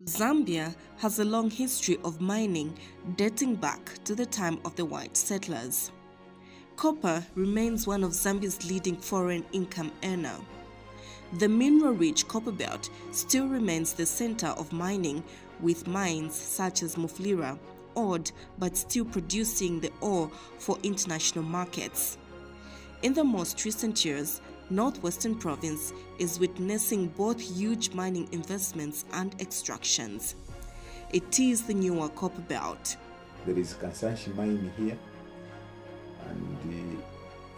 Zambia has a long history of mining dating back to the time of the white settlers. Copper remains one of Zambia's leading foreign income earner. The mineral-rich copper belt still remains the center of mining, with mines such as Mufulira odd but still producing the ore for international markets. In the most recent years, Northwestern Province is witnessing both huge mining investments and extractions. It is the newer copper belt. There is Kansanshi mine here, and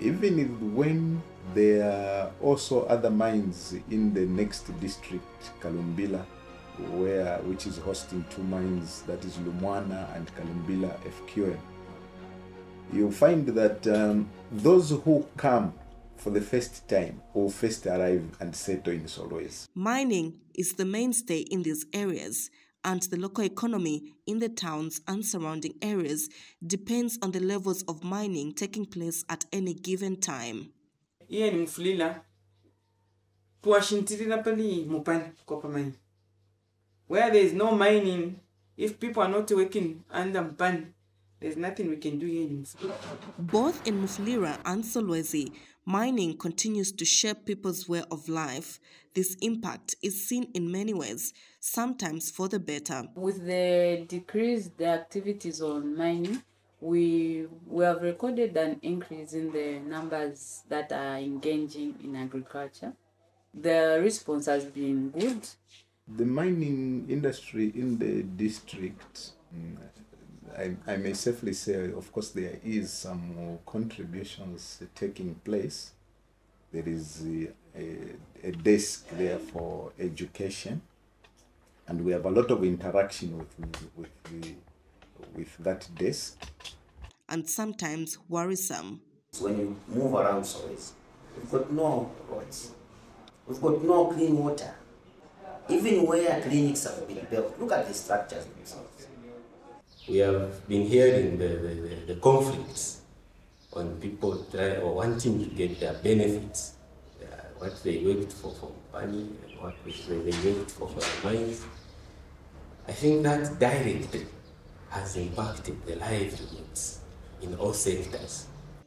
even when there are also other mines in the next district, Kalumbila, which is hosting two mines, that is Lumwana and Kalumbila FQM, you find that those who come for the first time or first arrive and settle in Solwezi. Mining is the mainstay in these areas, and the local economy in the towns and surrounding areas depends on the levels of mining taking place at any given time. Here in Mufulira, tuwashintirira pali mupani copper mine. Where there is no mining, if people are not working under mupani, there's nothing we can do here in Mufulira. Both in Mufulira and Solwezi, mining continues to shape people's way of life. This impact is seen in many ways, sometimes for the better. With the decreased activities on mining, we have recorded an increase in the numbers that are engaging in agriculture. The response has been good. The mining industry in the district, I may safely say, of course, there is some contributions taking place. There is a desk there for education, and we have a lot of interaction with that desk. And sometimes worrisome. When you move around Solwezi, we've got no roads, we've got no clean water. Even where clinics have been built, look at the structures themselves. We have been hearing the conflicts on people wanting to get their benefits, what they worked for money, and what they worked for the mines. I think that directly has impacted the livelihoods in all sectors.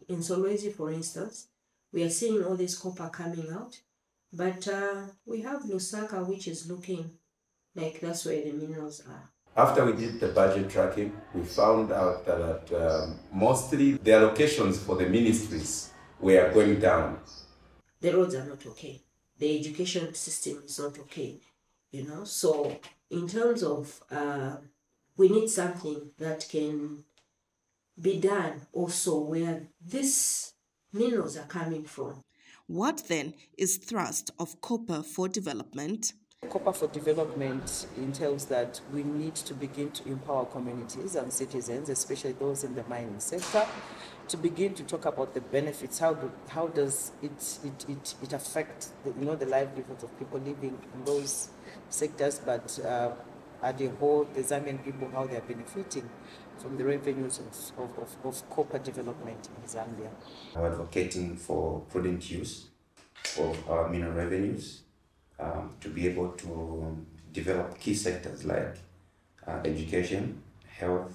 In Solwezi, for instance, we are seeing all this copper coming out, but we have Lusaka, which is looking like that's where the minerals are. After we did the budget tracking, we found out that mostly the allocations for the ministries were going down. The roads are not okay. The education system is not okay, So in terms of, we need something that can be done also where these minerals are coming from. What then is thrust of Copper4Development? Copper4Development entails that we need to begin to empower communities and citizens, especially those in the mining sector, to begin to talk about the benefits. How does it affect the livelihoods of people living in those sectors, but at the whole, the Zambian people, how they are benefiting from the revenues of copper development in Zambia. We're advocating for prudent use of our mineral revenues to be able to develop key sectors like education, health,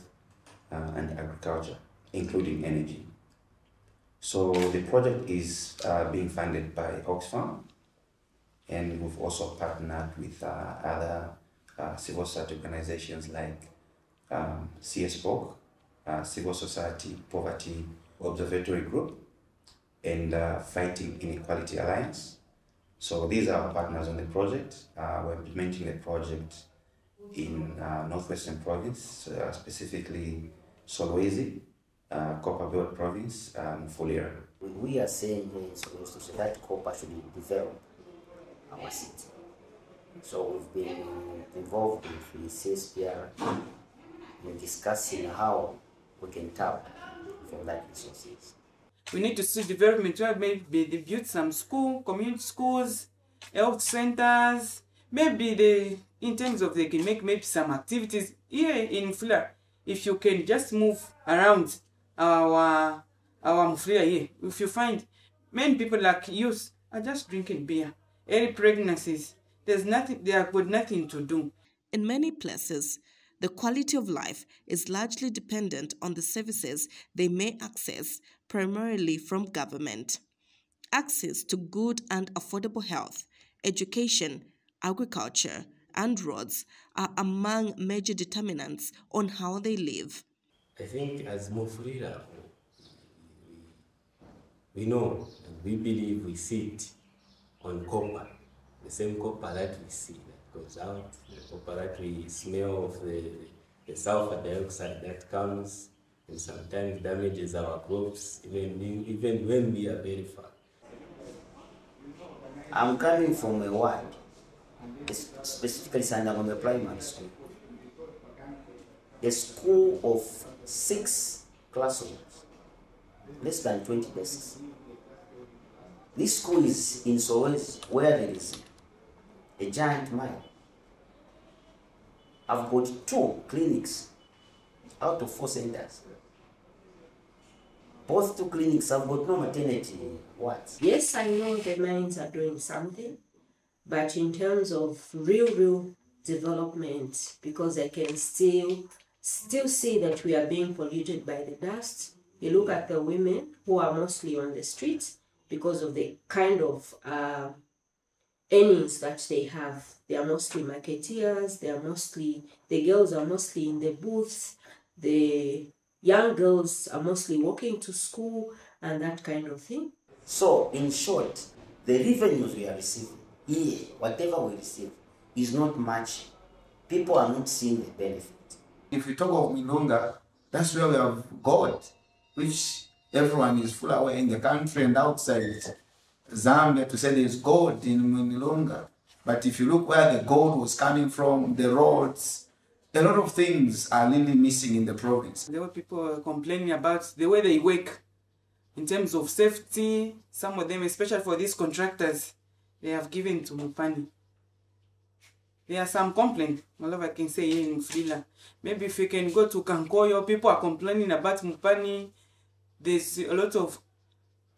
and agriculture, including energy. So the project is being funded by OXFAM, and we've also partnered with other civil society organizations like CS-POG, Civil Society Poverty Observatory Group, and Fighting Inequality Alliance. So these are our partners on the project. We're implementing the project in Northwestern Province, specifically Solwezi, Copper Belt Province, and Mufulira. We are saying here in Solwezi that copper should develop our city. So we've been involved with the CS-POG in discussing how we can tap from that resources. We need to see development where maybe they build some community schools, health centers. Maybe in terms of they can make maybe some activities here in Mufulira. If you can just move around our Mufulira here, if you find many people like youth are just drinking beer, early pregnancies. There's nothing. They have got nothing to do. In many places, the quality of life is largely dependent on the services they may access, primarily from government. Access to good and affordable health, education, agriculture, and roads are among major determinants on how they live. I think as Mufulira, we know and we believe we see it on copper, the same copper that we see that goes out, the copper that we smell of the sulfur dioxide that comes and sometimes damages our crops, even when we are very far. I'm coming from a ward, specifically Sandangombe Primary School. A school of 6 classrooms, less than 20 desks. This school is in Solwezi, where there is a giant mine. I've got 2 clinics out of 4 centers. Both 2 clinics have got no maternity wards. Yes, I know the mines are doing something, but in terms of real development, because I can still see that we are being polluted by the dust. You look at the women who are mostly on the streets because of the kind of earnings that they have. They are mostly marketeers, the girls are mostly in the booths, the young girls are mostly walking to school and that kind of thing. So, in short, the revenues we are receiving here, whatever we receive, is not much. People are not seeing the benefit. If we talk of Milonga, that's where we have gold, which everyone is full aware in the country and outside Zambia to say there's gold in Milonga. But if you look where the gold was coming from, the roads, a lot of things are really missing in the province. There were people complaining about the way they work in terms of safety. Some of them, especially for these contractors, they have given to Mupani. There are some complaints, whatever I can say here in Mufulira. Maybe if you can go to Kankoyo, people are complaining about Mupani. There's a lot of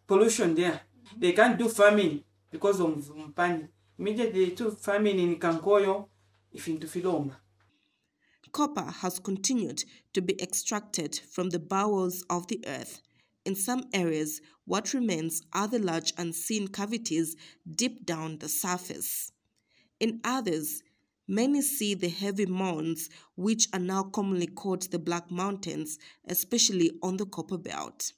pollution there. They can't do farming because of Mupani. Immediately they do farming in Kankoyo, if into Filoma. Copper has continued to be extracted from the bowels of the earth. In some areas, what remains are the large unseen cavities deep down the surface. In others, many see the heavy mounds, which are now commonly called the Black Mountains, especially on the Copper Belt.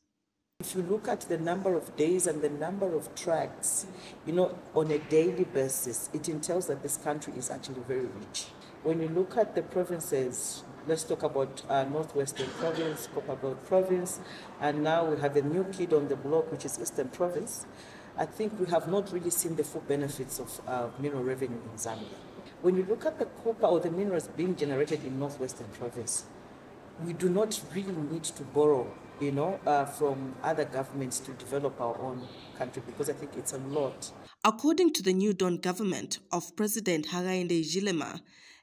If you look at the number of days and the number of tracks, on a daily basis, it entails that this country is actually very rich. When you look at the provinces, let's talk about Northwestern Province, Copper Belt Province, and now we have a new kid on the block, which is Eastern Province. I think we have not really seen the full benefits of mineral revenue in Zambia. When you look at the copper or the minerals being generated in Northwestern Province, we do not really need to borrow, from other governments to develop our own country, because I think it's a lot. According to the New Dawn government of President Hakainde Hichilema,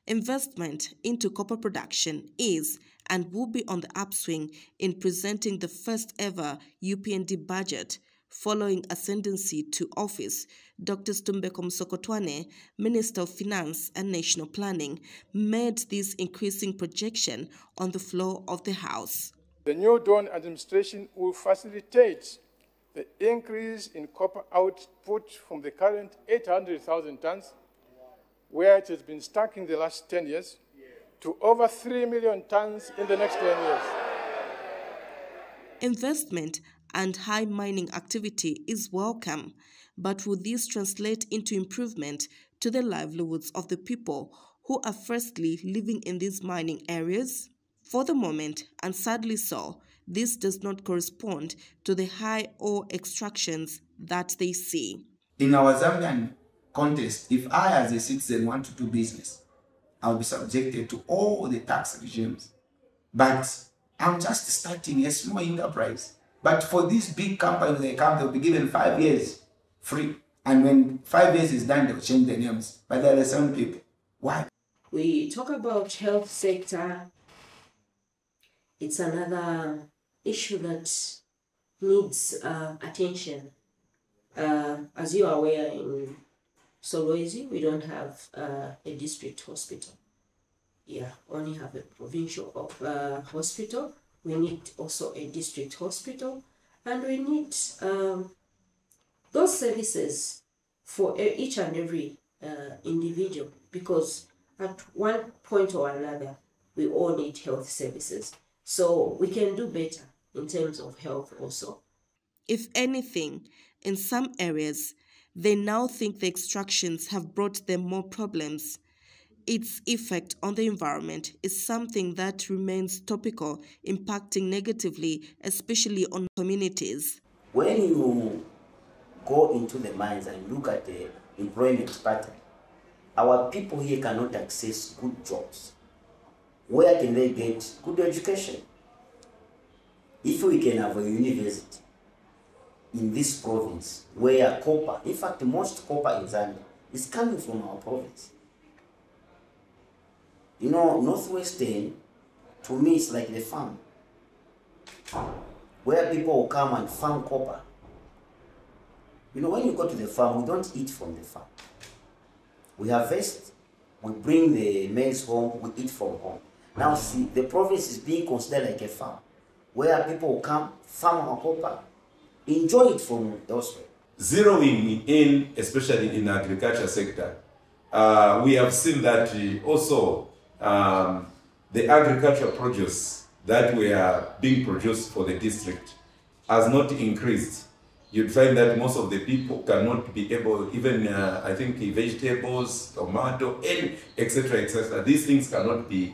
investment into copper production is and will be on the upswing in presenting the first ever UPND budget. Following ascendancy to office, Dr. Stumbeko Msokotwane, Minister of Finance and National Planning, made this increasing projection on the floor of the House. The New Dawn administration will facilitate the increase in copper output from the current 800,000 tons, where it has been stuck in the last 10 years, to over 3 million tons in the next 10 years. Investment and high mining activity is welcome, but will this translate into improvement to the livelihoods of the people who are firstly living in these mining areas? For the moment, and sadly so, this does not correspond to the high ore extractions that they see. In our Zambian context, if I as a citizen want to do business, I'll be subjected to all the tax regimes. But I'm just starting a small enterprise. But for these big companies, they'll be given 5 years free. And when 5 years is done, they'll change the names. But they're the same people. Why? We talk about health sector. It's another issue that needs attention. As you are aware, in Solwezi, we don't have a district hospital. only have a provincial hospital. We need also a district hospital, and we need those services for each and every individual, because at one point or another, we all need health services. So we can do better in terms of health also. If anything, in some areas, they now think the extractions have brought them more problems. Its effect on the environment is something that remains topical, impacting negatively, especially on communities. When you go into the mines and look at the employment pattern, our people here cannot access good jobs. Where can they get good education? If we can have a university in this province where copper, in fact most copper in Zambia is coming from our province. You know, Northwestern, to me, is like the farm, where people will come and farm copper. You know, when you go to the farm, we don't eat from the farm. We harvest, we bring the maize home, we eat from home. Now see, the province is being considered like a farm, where people will come, farm our copper, enjoy it from elsewhere. Zeroing in, especially in the agriculture sector, we have seen that also the agricultural produce that were being produced for the district has not increased. You'd find that most of the people cannot be able, even I think vegetables, tomato, and etc. These things cannot be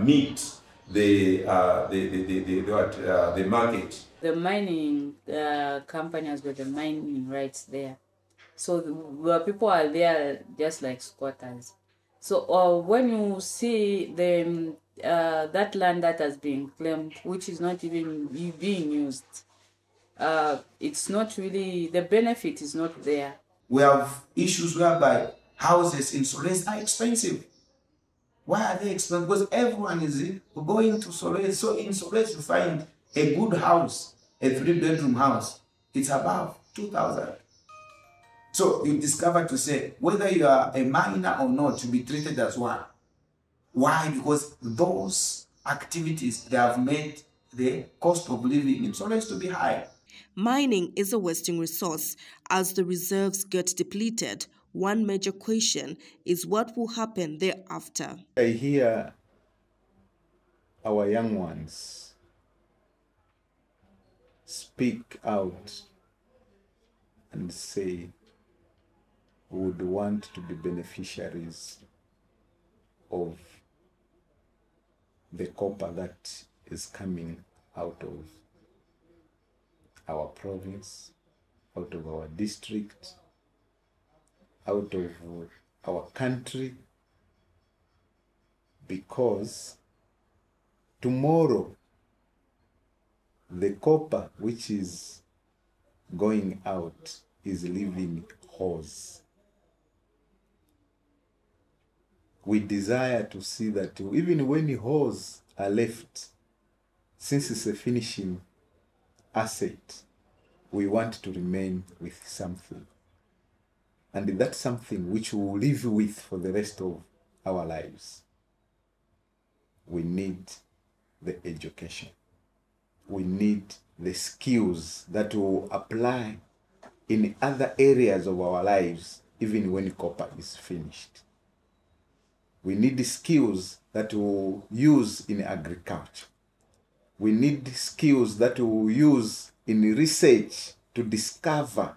meet the market. The mining company has got the mining rights there, so the people are there just like squatters. So when you see the that land that has been claimed, which is not even being used, it's not really, the benefit is not there. We have issues whereby houses in Solwezi are expensive. Why are they expensive? Because everyone is going to Solwezi. So in Solwezi, you find a good house, a 3-bedroom house, it's above 2,000. So you discover to say, whether you are a miner or not, you be treated as one. Why? Because those activities, they have made the cost of living in Solwezi to be high. Mining is a wasting resource. As the reserves get depleted, one major question is what will happen thereafter. I hear our young ones speak out and say we would want to be beneficiaries of the copper that is coming out of our province, out of our district, out of our country, because tomorrow the copper which is going out is leaving holes. We desire to see that even when the holes are left, since it's a finishing asset, we want to remain with something. And that's something which we will live with for the rest of our lives. We need the education. We need the skills that will apply in other areas of our lives, even when copper is finished. We need the skills that we'll use in agriculture. We need the skills that we'll use in research to discover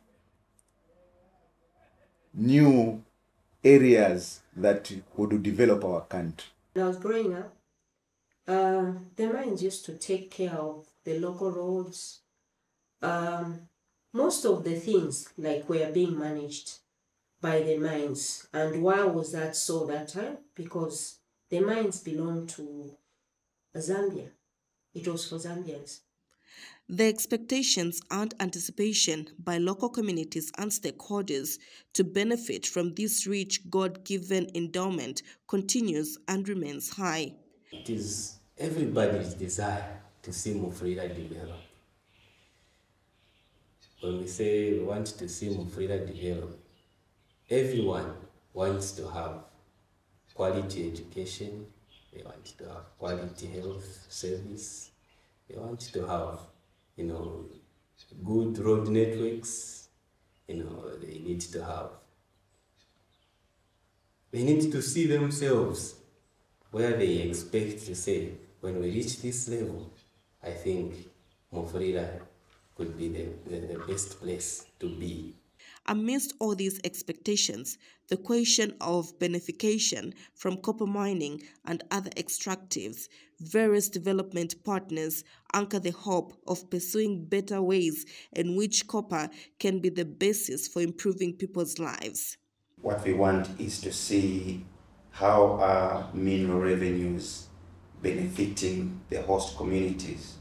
new areas that would develop our country. When I was growing up, the mines used to take care of the local roads. Most of the things like were being managed by the mines. And why was that so that time? Because the mines belonged to Zambia. It was for Zambians. The expectations and anticipation by local communities and stakeholders to benefit from this rich God-given endowment continues and remains high. It is everybody's desire to see Mufulira develop. When we say we want to see Mufulira develop, everyone wants to have quality education, They want to have quality health service. They want to have, good road networks. They need to see themselves where they expect to say, when we reach this level, I think Mufulira could be the best place to be. Amidst all these expectations, the question of beneficiation from copper mining and other extractives, various development partners anchor the hope of pursuing better ways in which copper can be the basis for improving people's lives. What we want is to see how are mineral revenues benefiting the host communities.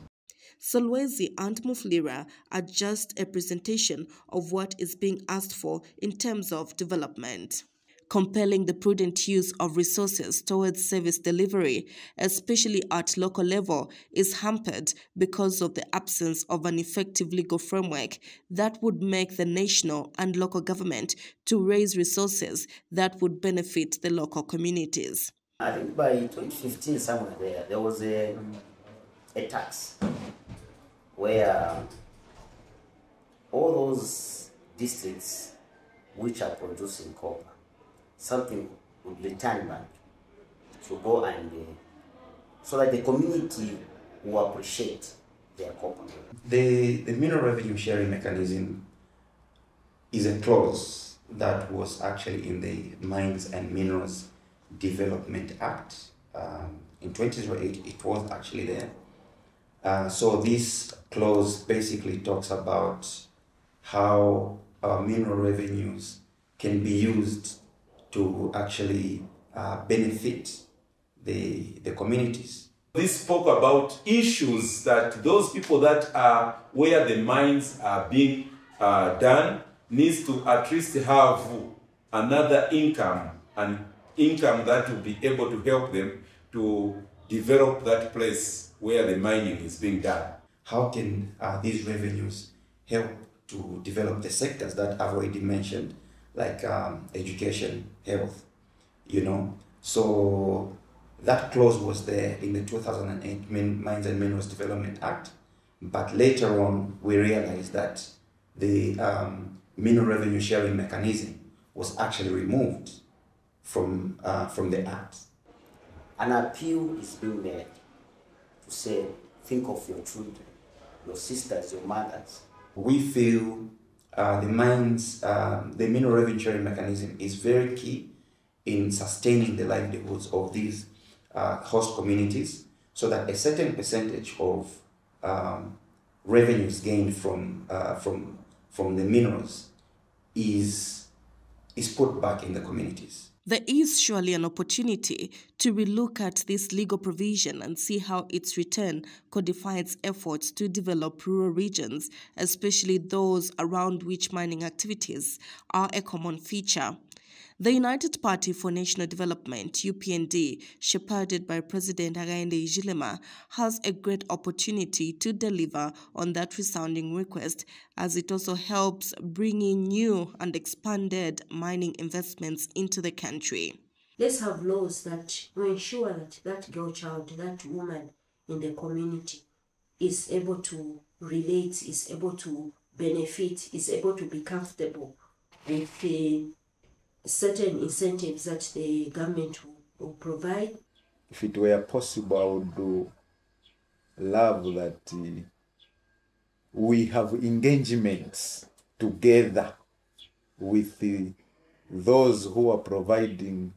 Solwezi and Mufulira are just a presentation of what is being asked for in terms of development. Compelling the prudent use of resources towards service delivery, especially at local level, is hampered because of the absence of an effective legal framework that would make the national and local government to raise resources that would benefit the local communities. I think by 2015, somewhere there was a tax where all those districts which are producing copper, something would return back to go and so that the community will appreciate their copper. The mineral revenue sharing mechanism is a clause that was actually in the Mines and Minerals Development Act. In 2008, it was actually there. So this clause basically talks about how mineral revenues can be used to actually benefit the communities. This spoke about issues that those people that are where the mines are being done needs to at least have another income, an income that will be able to help them to develop that place where the mining is being done. How can these revenues help to develop the sectors that I've already mentioned, like education, health, So that clause was there in the 2008 Mines and Minerals Development Act, but later on we realized that the mineral revenue sharing mechanism was actually removed from the Act. An appeal is being made to say, think of your children, your sisters, your mothers. We feel the mineral revenue sharing mechanism is very key in sustaining the livelihoods of these host communities, so that a certain percentage of revenues gained from the minerals is put back in the communities. There is surely an opportunity to relook at this legal provision and see how its return codifies efforts to develop rural regions, especially those around which mining activities are a common feature. The United Party for National Development, UPND, shepherded by President Hakainde Hichilema, has a great opportunity to deliver on that resounding request, as it also helps bring in new and expanded mining investments into the country. Let's have laws that will ensure that that girl child, that woman in the community is able to relate, is able to benefit, is able to be comfortable with the certain incentives that the government will provide. If it were possible, I would love that we have engagements together with those who are providing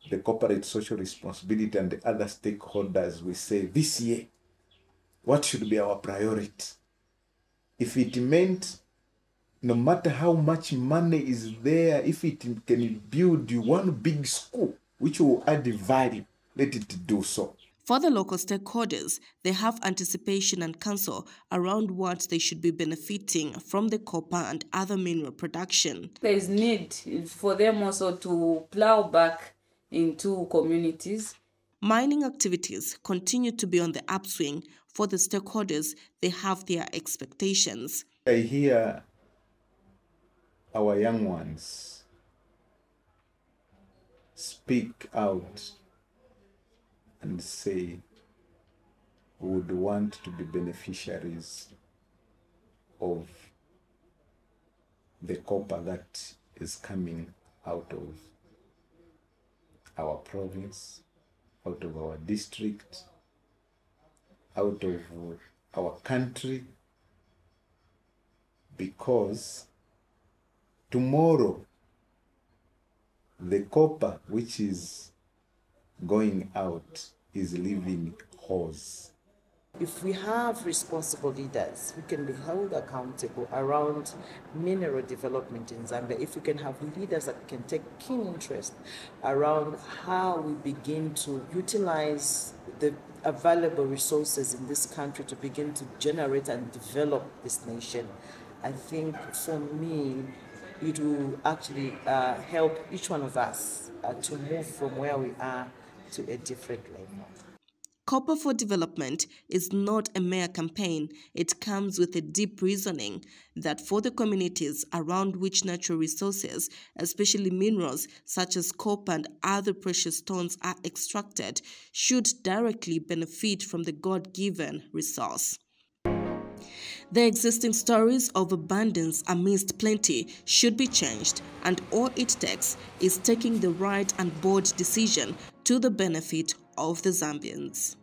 the corporate social responsibility and the other stakeholders. We say, this year, what should be our priority? If it meant no matter how much money is there, if it can build one big school which will add value, let it do so. For the local stakeholders, they have anticipation and counsel around what they should be benefiting from the copper and other mineral production. There is need for them also to plow back into communities. Mining activities continue to be on the upswing. For the stakeholders, they have their expectations. I hear our young ones speak out and say we would want to be beneficiaries of the copper that is coming out of our province, out of our district, out of our country, because tomorrow the copper which is going out is leaving holes. If we have responsible leaders who can be held accountable around mineral development in Zambia, if we can have leaders that can take keen interest around how we begin to utilize the available resources in this country to begin to generate and develop this nation, I think for me, it will actually help each one of us to move from where we are to a different level. Copper4Development is not a mere campaign. It comes with a deep reasoning that for the communities around which natural resources, especially minerals such as copper and other precious stones, are extracted, should directly benefit from the God-given resource. The existing stories of abundance amidst plenty should be changed, and all it takes is taking the right and bold decision to the benefit of the Zambians.